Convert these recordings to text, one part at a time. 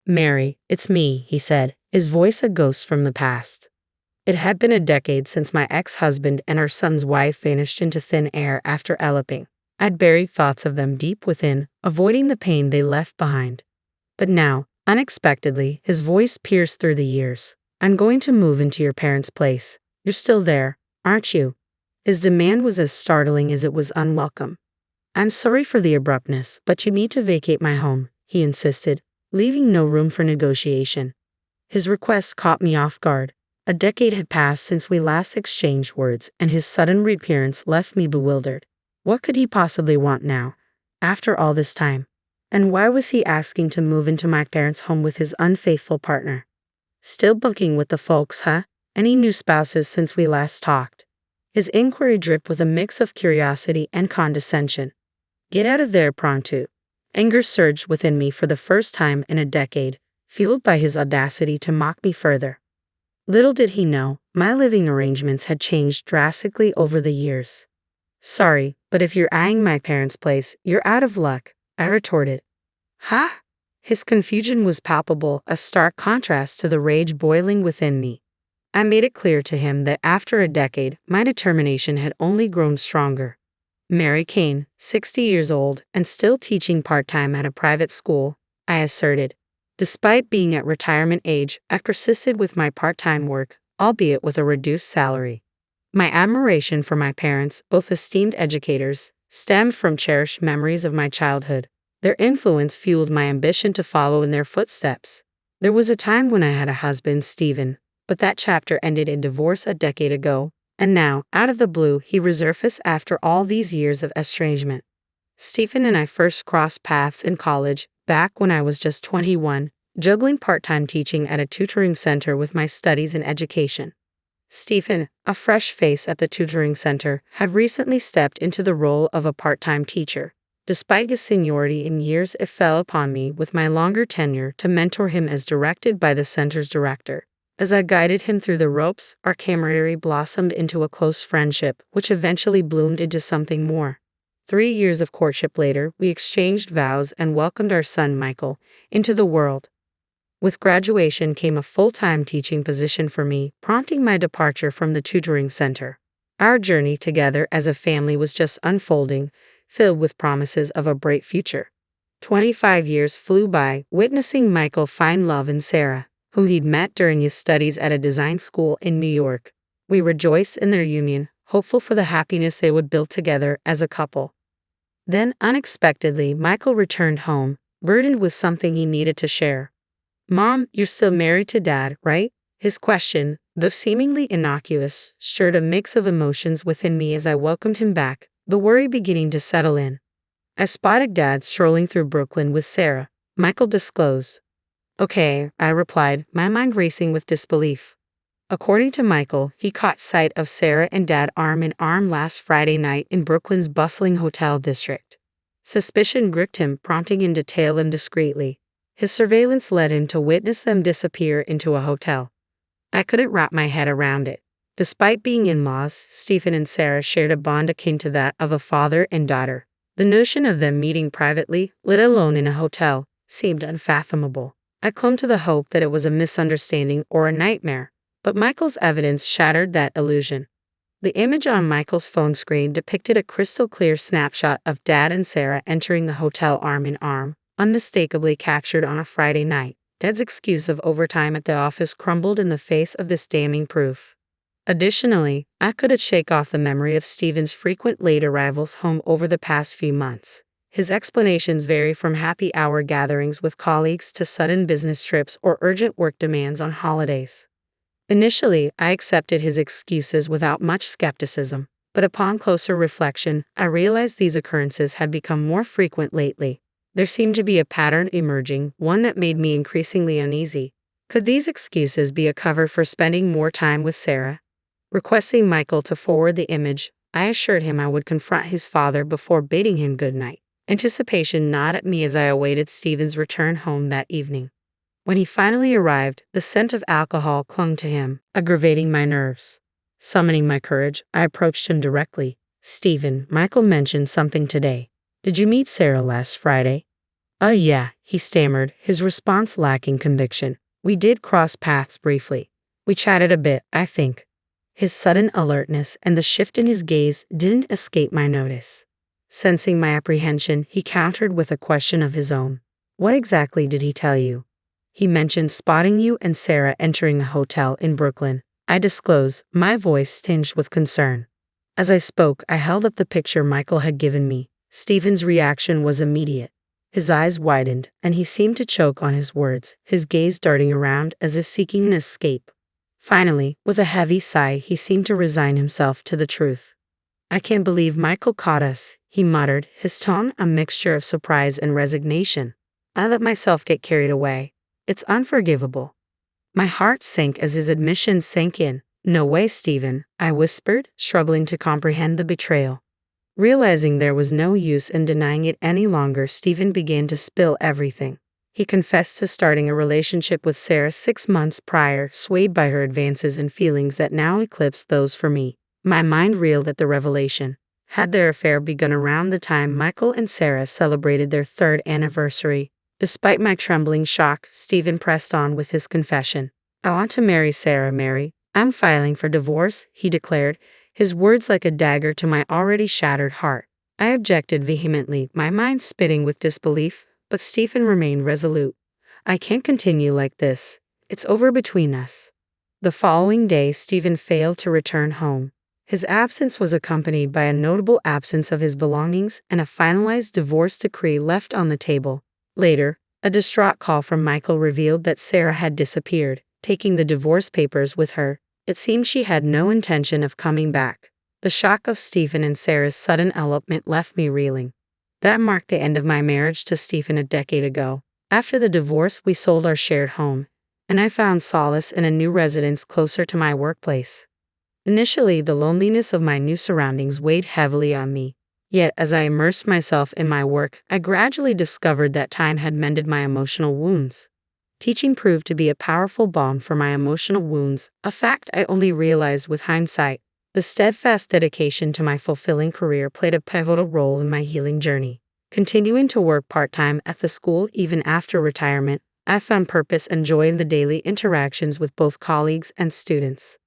Mary, it's me, he said, his voice a ghost from the past. It had been a decade since my ex-husband and our son's wife vanished into thin air after eloping. I'd buried thoughts of them deep within, avoiding the pain they left behind. But now, unexpectedly, his voice pierced through the years. I'm going to move into your parents' place. You're still there, aren't you? His demand was as startling as it was unwelcome. I'm sorry for the abruptness, but you need to vacate my home, he insisted, leaving no room for negotiation. His request caught me off guard. A decade had passed since we last exchanged words, and his sudden reappearance left me bewildered. What could he possibly want now, after all this time? And why was he asking to move into my parents' home with his unfaithful partner? Still bunking with the folks, huh? Any new spouses since we last talked? His inquiry dripped with a mix of curiosity and condescension. Get out of there pronto. Anger surged within me for the first time in a decade, fueled by his audacity to mock me further. Little did he know, my living arrangements had changed drastically over the years. Sorry, but if you're eyeing my parents' place, you're out of luck, I retorted. Huh? His confusion was palpable, a stark contrast to the rage boiling within me. I made it clear to him that after a decade, my determination had only grown stronger. Mary Kane, 60 years old, and still teaching part-time at a private school, I asserted. Despite being at retirement age, I persisted with my part-time work, albeit with a reduced salary. My admiration for my parents, both esteemed educators, stemmed from cherished memories of my childhood. Their influence fueled my ambition to follow in their footsteps. There was a time when I had a husband, Stephen, but that chapter ended in divorce a decade ago, and now, out of the blue, he resurfaced after all these years of estrangement. Stephen and I first crossed paths in college, back when I was just 21, juggling part-time teaching at a tutoring center with my studies in education. Stephen, a fresh face at the tutoring center, had recently stepped into the role of a part-time teacher. Despite his seniority in years, it fell upon me with my longer tenure to mentor him as directed by the center's director. As I guided him through the ropes, our camaraderie blossomed into a close friendship, which eventually bloomed into something more. 3 years of courtship later, we exchanged vows and welcomed our son Michael into the world. With graduation came a full-time teaching position for me, prompting my departure from the tutoring center. Our journey together as a family was just unfolding, filled with promises of a bright future. 25 years flew by, witnessing Michael find love in Sarah, whom he'd met during his studies at a design school in New York. We rejoiced in their union, hopeful for the happiness they would build together as a couple. Then, unexpectedly, Michael returned home, burdened with something he needed to share. Mom, you're still married to Dad, right? His question, though seemingly innocuous, stirred a mix of emotions within me as I welcomed him back, the worry beginning to settle in. I spotted Dad strolling through Brooklyn with Sarah, Michael disclosed. Okay, I replied, my mind racing with disbelief. According to Michael, he caught sight of Sarah and Dad arm in arm last Friday night in Brooklyn's bustling hotel district. Suspicion gripped him, prompting him to tail them discreetly. His surveillance led him to witness them disappear into a hotel. I couldn't wrap my head around it. Despite being in-laws, Stephen and Sarah shared a bond akin to that of a father and daughter. The notion of them meeting privately, let alone in a hotel, seemed unfathomable. I clung to the hope that it was a misunderstanding or a nightmare, but Michael's evidence shattered that illusion. The image on Michael's phone screen depicted a crystal-clear snapshot of Dad and Sarah entering the hotel arm in arm, unmistakably captured on a Friday night. Dad's excuse of overtime at the office crumbled in the face of this damning proof. Additionally, I couldn't shake off the memory of Stephen's frequent late arrivals home over the past few months. His explanations vary from happy hour gatherings with colleagues to sudden business trips or urgent work demands on holidays. Initially, I accepted his excuses without much skepticism, but upon closer reflection, I realized these occurrences had become more frequent lately. There seemed to be a pattern emerging, one that made me increasingly uneasy. Could these excuses be a cover for spending more time with Sarah? Requesting Michael to forward the image, I assured him I would confront his father before bidding him good night. Anticipation gnawed at me as I awaited Stephen's return home that evening. When he finally arrived, the scent of alcohol clung to him, aggravating my nerves. Summoning my courage, I approached him directly. Stephen, Michael mentioned something today. Did you meet Sarah last Friday? Yeah, he stammered, his response lacking conviction. We did cross paths briefly. We chatted a bit, I think. His sudden alertness and the shift in his gaze didn't escape my notice. Sensing my apprehension, he countered with a question of his own. What exactly did he tell you? He mentioned spotting you and Sarah entering a hotel in Brooklyn. I disclosed, my voice tinged with concern. As I spoke, I held up the picture Michael had given me. Stephen's reaction was immediate. His eyes widened, and he seemed to choke on his words, his gaze darting around as if seeking an escape. Finally, with a heavy sigh, he seemed to resign himself to the truth. I can't believe Michael caught us, he muttered, his tone a mixture of surprise and resignation. I let myself get carried away. It's unforgivable. My heart sank as his admission sank in. No way, Stephen, I whispered, struggling to comprehend the betrayal. Realizing there was no use in denying it any longer, Stephen began to spill everything. He confessed to starting a relationship with Sarah 6 months prior, swayed by her advances and feelings that now eclipsed those for me. My mind reeled at the revelation. Had their affair begun around the time Michael and Sarah celebrated their 3rd anniversary? Despite my trembling shock, Stephen pressed on with his confession. I want to marry Sarah, Mary. I'm filing for divorce, he declared, his words like a dagger to my already shattered heart. I objected vehemently, my mind spinning with disbelief, but Stephen remained resolute. I can't continue like this. It's over between us. The following day, Stephen failed to return home. His absence was accompanied by a notable absence of his belongings and a finalized divorce decree left on the table. Later, a distraught call from Michael revealed that Sarah had disappeared, taking the divorce papers with her. It seemed she had no intention of coming back. The shock of Stephen and Sarah's sudden elopement left me reeling. That marked the end of my marriage to Stephen a decade ago. After the divorce, we sold our shared home, and I found solace in a new residence closer to my workplace. Initially, the loneliness of my new surroundings weighed heavily on me. Yet, as I immersed myself in my work, I gradually discovered that time had mended my emotional wounds. Teaching proved to be a powerful balm for my emotional wounds, a fact I only realized with hindsight. The steadfast dedication to my fulfilling career played a pivotal role in my healing journey. Continuing to work part-time at the school even after retirement, I found purpose and joy in the daily interactions with both colleagues and students.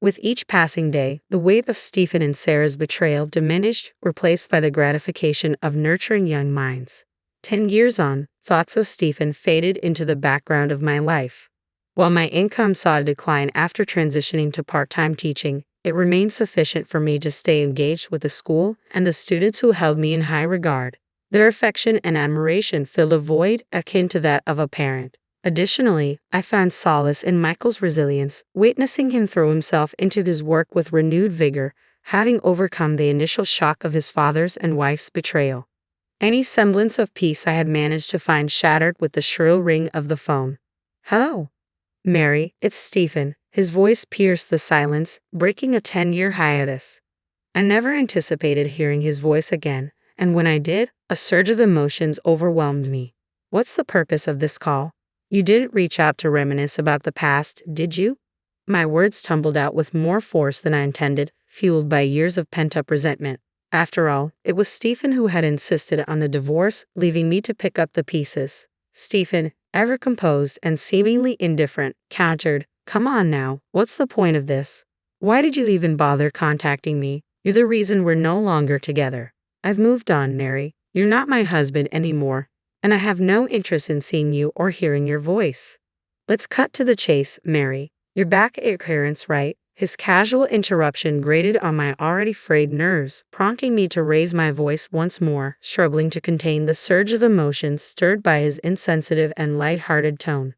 With each passing day, the weight of Stephen and Sarah's betrayal diminished, replaced by the gratification of nurturing young minds. 10 years on, thoughts of Stephen faded into the background of my life. While my income saw a decline after transitioning to part-time teaching, it remained sufficient for me to stay engaged with the school and the students who held me in high regard. Their affection and admiration filled a void akin to that of a parent. Additionally, I found solace in Michael's resilience, witnessing him throw himself into his work with renewed vigor, having overcome the initial shock of his father's and wife's betrayal. Any semblance of peace I had managed to find shattered with the shrill ring of the phone. Hello, Mary, it's Stephen. His voice pierced the silence, breaking a 10-year hiatus. I never anticipated hearing his voice again, and when I did, a surge of emotions overwhelmed me. What's the purpose of this call? You didn't reach out to reminisce about the past, did you? My words tumbled out with more force than I intended, fueled by years of pent-up resentment. After all, it was Stephen who had insisted on the divorce, leaving me to pick up the pieces. Stephen, ever composed and seemingly indifferent, countered, "Come on now, what's the point of this? Why did you even bother contacting me? You're the reason we're no longer together. I've moved on, Mary. You're not my husband anymore, and I have no interest in seeing you or hearing your voice. Let's cut to the chase, Mary. You're back at your parents', right?" His casual interruption grated on my already frayed nerves, prompting me to raise my voice once more, struggling to contain the surge of emotions stirred by his insensitive and light-hearted tone.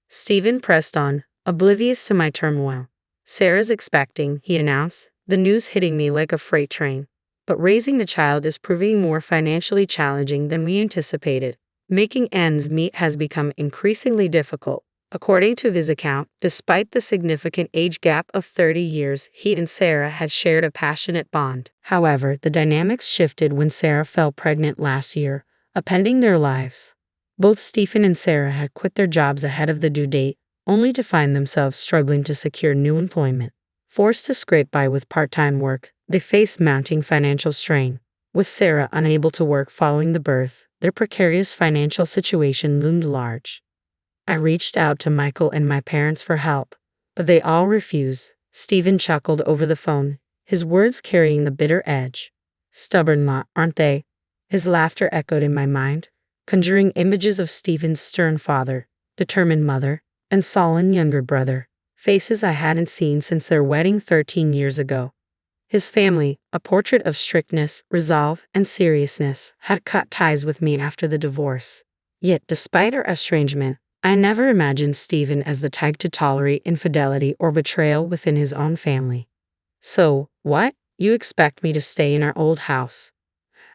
Stephen pressed on, oblivious to my turmoil. "Sarah's expecting," he announced, the news hitting me like a freight train. "But raising the child is proving more financially challenging than we anticipated. Making ends meet has become increasingly difficult." According to his account, despite the significant age gap of 30 years, he and Sarah had shared a passionate bond. However, the dynamics shifted when Sarah fell pregnant last year, upending their lives. Both Stephen and Sarah had quit their jobs ahead of the due date, only to find themselves struggling to secure new employment. Forced to scrape by with part-time work, they faced mounting financial strain. With Sarah unable to work following the birth, their precarious financial situation loomed large. I reached out to Michael and my parents for help, but they all refused. Stephen chuckled over the phone, his words carrying the bitter edge. Stubborn lot, aren't they? His laughter echoed in my mind, conjuring images of Stephen's stern father, determined mother, and sullen younger brother, faces I hadn't seen since their wedding 13 years ago. His family, a portrait of strictness, resolve, and seriousness, had cut ties with me after the divorce. Yet, despite our estrangement, I never imagined Stephen as the type to tolerate infidelity or betrayal within his own family. So, what? You expect me to stay in our old house?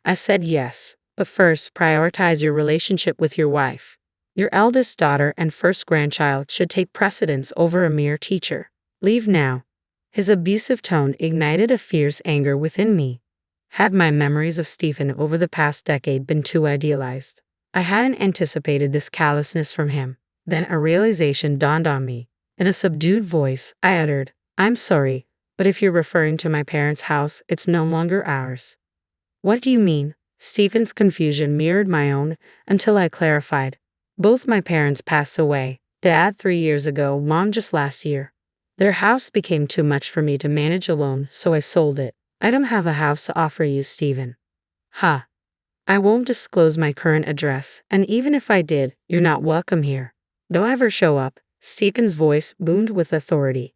I said yes, but first prioritize your relationship with your wife. Your eldest daughter and first grandchild should take precedence over a mere teacher. Leave now. His abusive tone ignited a fierce anger within me. Had my memories of Stephen over the past decade been too idealized? I hadn't anticipated this callousness from him. Then a realization dawned on me. In a subdued voice, I uttered, "I'm sorry, but if you're referring to my parents' house, it's no longer ours." "What do you mean?" Stephen's confusion mirrored my own until I clarified. "Both my parents passed away, Dad 3 years ago, Mom just last year. Their house became too much for me to manage alone, so I sold it. I don't have a house to offer you, Stephen." "Ha. I won't disclose my current address, and even if I did, you're not welcome here. Don't ever show up." Stephen's voice boomed with authority.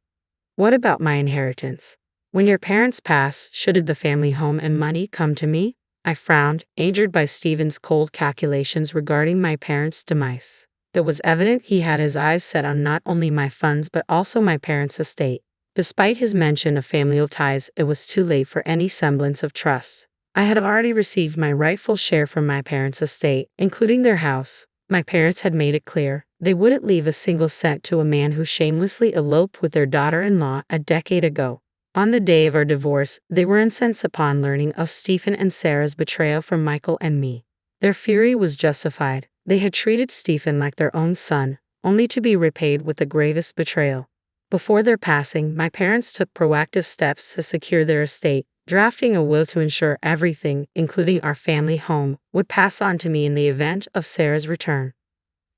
"What about my inheritance? When your parents pass, should the family home and money come to me?" I frowned, angered by Stephen's cold calculations regarding my parents' demise. It was evident he had his eyes set on not only my funds but also my parents' estate. Despite his mention of familial ties, it was too late for any semblance of trust. I had already received my rightful share from my parents' estate, including their house. My parents had made it clear they wouldn't leave a single cent to a man who shamelessly eloped with their daughter-in-law a decade ago. On the day of our divorce, they were incensed upon learning of Stephen and Sarah's betrayal from Michael and me. Their fury was justified. They had treated Stephen like their own son, only to be repaid with the gravest betrayal. Before their passing, my parents took proactive steps to secure their estate, drafting a will to ensure everything, including our family home, would pass on to me in the event of Sarah's return.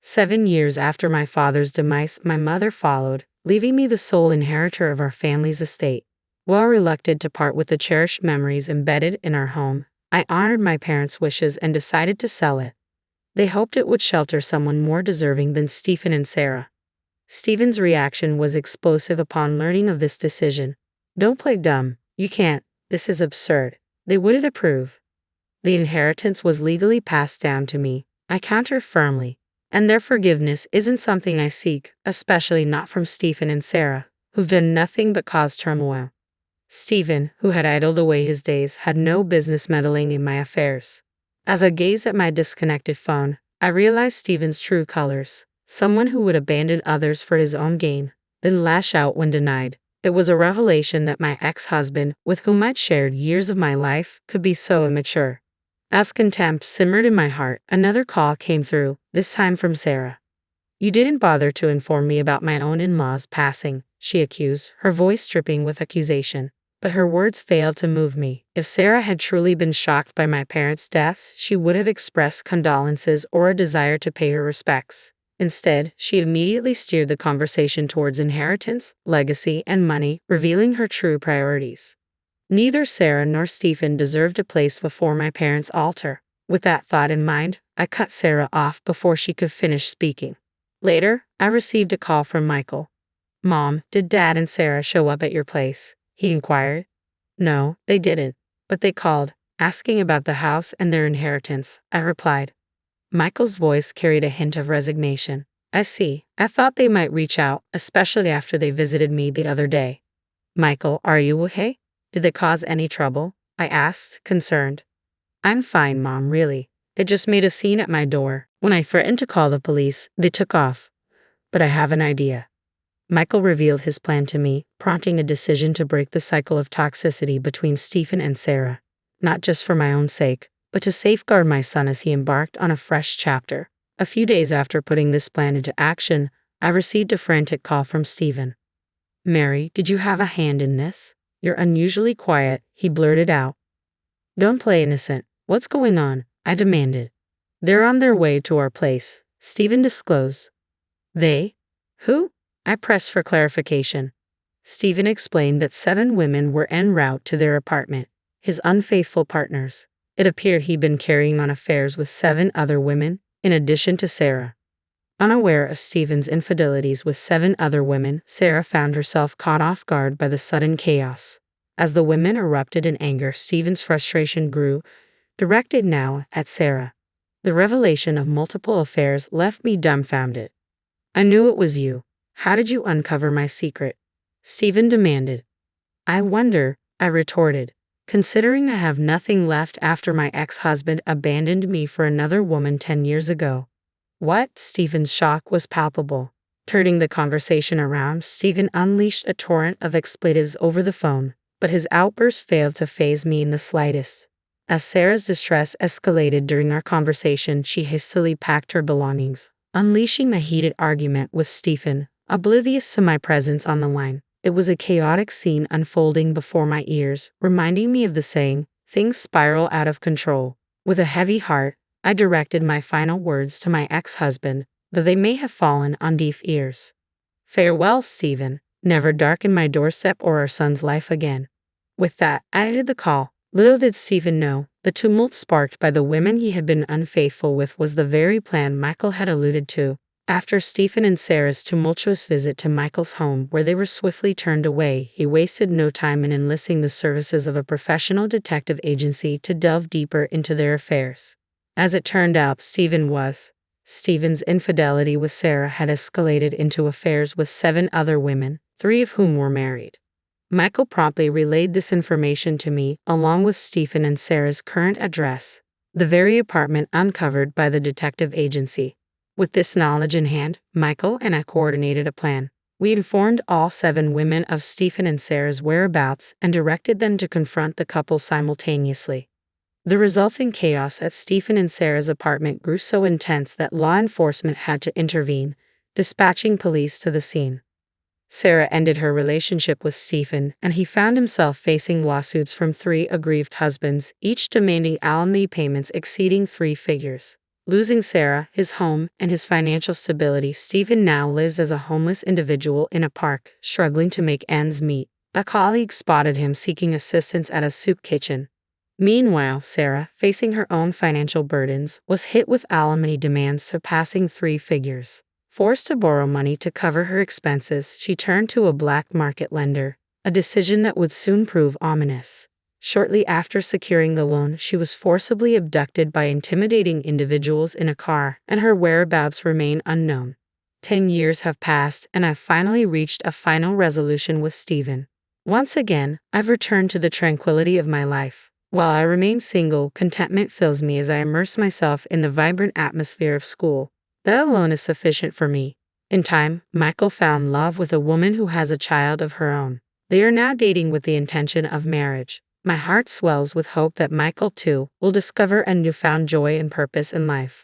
7 years after my father's demise, my mother followed, leaving me the sole inheritor of our family's estate. While reluctant to part with the cherished memories embedded in our home, I honored my parents' wishes and decided to sell it. They hoped it would shelter someone more deserving than Stephen and Sarah. Stephen's reaction was explosive upon learning of this decision. "Don't play dumb. You can't. This is absurd. They wouldn't approve." The inheritance was legally passed down to me, I countered firmly, and their forgiveness isn't something I seek, especially not from Stephen and Sarah, who've done nothing but cause turmoil. Stephen, who had idled away his days, had no business meddling in my affairs. As I gazed at my disconnected phone, I realized Stephen's true colors: someone who would abandon others for his own gain, then lash out when denied. It was a revelation that my ex-husband, with whom I'd shared years of my life, could be so immature. As contempt simmered in my heart, another call came through, this time from Sarah. "You didn't bother to inform me about my own in-laws passing," she accused, her voice dripping with accusation. But her words failed to move me. If Sarah had truly been shocked by my parents' deaths, she would have expressed condolences or a desire to pay her respects. Instead, she immediately steered the conversation towards inheritance, legacy, and money, revealing her true priorities. Neither Sarah nor Stephen deserved a place before my parents' altar. With that thought in mind, I cut Sarah off before she could finish speaking. Later, I received a call from Michael. "Mom, did Dad and Sarah show up at your place?" he inquired. "No, they didn't, but they called, asking about the house and their inheritance," I replied. Michael's voice carried a hint of resignation. "I see. I thought they might reach out, especially after they visited me the other day." "Michael, are you okay? Did they cause any trouble?" I asked, concerned. "I'm fine, Mom, really. They just made a scene at my door. When I threatened to call the police, they took off. But I have an idea." Michael revealed his plan to me, prompting a decision to break the cycle of toxicity between Stephen and Sarah, not just for my own sake, but to safeguard my son as he embarked on a fresh chapter. A few days after putting this plan into action, I received a frantic call from Stephen. "Mary, did you have a hand in this? You're unusually quiet," he blurted out. Don't play innocent. What's going on? I demanded. They're on their way to our place, Stephen disclosed. They? Who? I pressed for clarification. Stephen explained that 7 women were en route to their apartment, his unfaithful partners. It appeared he'd been carrying on affairs with 7 other women, in addition to Sarah. Unaware of Stephen's infidelities with 7 other women, Sarah found herself caught off guard by the sudden chaos. As the women erupted in anger, Stephen's frustration grew, directed now at Sarah. The revelation of multiple affairs left me dumbfounded. I knew it was you. How did you uncover my secret? Stephen demanded. I wonder, I retorted, considering I have nothing left after my ex-husband abandoned me for another woman 10 years ago. What? Stephen's shock was palpable. Turning the conversation around, Stephen unleashed a torrent of expletives over the phone, but his outburst failed to faze me in the slightest. As Sarah's distress escalated during our conversation, she hastily packed her belongings, unleashing a heated argument with Stephen, oblivious to my presence on the line. It was a chaotic scene unfolding before my ears, reminding me of the saying, things spiral out of control. With a heavy heart, I directed my final words to my ex-husband, though they may have fallen on deaf ears. Farewell, Stephen. Never darken my doorstep or our son's life again. With that, I ended the call. Little did Stephen know, the tumult sparked by the women he had been unfaithful with was the very plan Michael had alluded to. After Stephen and Sarah's tumultuous visit to Michael's home, where they were swiftly turned away, he wasted no time in enlisting the services of a professional detective agency to delve deeper into their affairs. As it turned out, Stephen's infidelity with Sarah had escalated into affairs with 7 other women, 3 of whom were married. Michael promptly relayed this information to me, along with Stephen and Sarah's current address, the very apartment uncovered by the detective agency. With this knowledge in hand, Michael and I coordinated a plan. We informed all 7 women of Stephen and Sarah's whereabouts and directed them to confront the couple simultaneously. The resulting chaos at Stephen and Sarah's apartment grew so intense that law enforcement had to intervene, dispatching police to the scene. Sarah ended her relationship with Stephen, and he found himself facing lawsuits from 3 aggrieved husbands, each demanding alimony payments exceeding 3 figures. Losing Sarah, his home, and his financial stability, Stephen now lives as a homeless individual in a park, struggling to make ends meet. A colleague spotted him seeking assistance at a soup kitchen. Meanwhile, Sarah, facing her own financial burdens, was hit with alimony demands surpassing 3 figures. Forced to borrow money to cover her expenses, she turned to a black market lender, a decision that would soon prove ominous. Shortly after securing the loan, she was forcibly abducted by intimidating individuals in a car, and her whereabouts remain unknown. 10 years have passed, and I've finally reached a final resolution with Stephen. Once again, I've returned to the tranquility of my life. While I remain single, contentment fills me as I immerse myself in the vibrant atmosphere of school. That alone is sufficient for me. In time, Michael found love with a woman who has a child of her own. They are now dating with the intention of marriage. My heart swells with hope that Michael, too, will discover a newfound joy and purpose in life.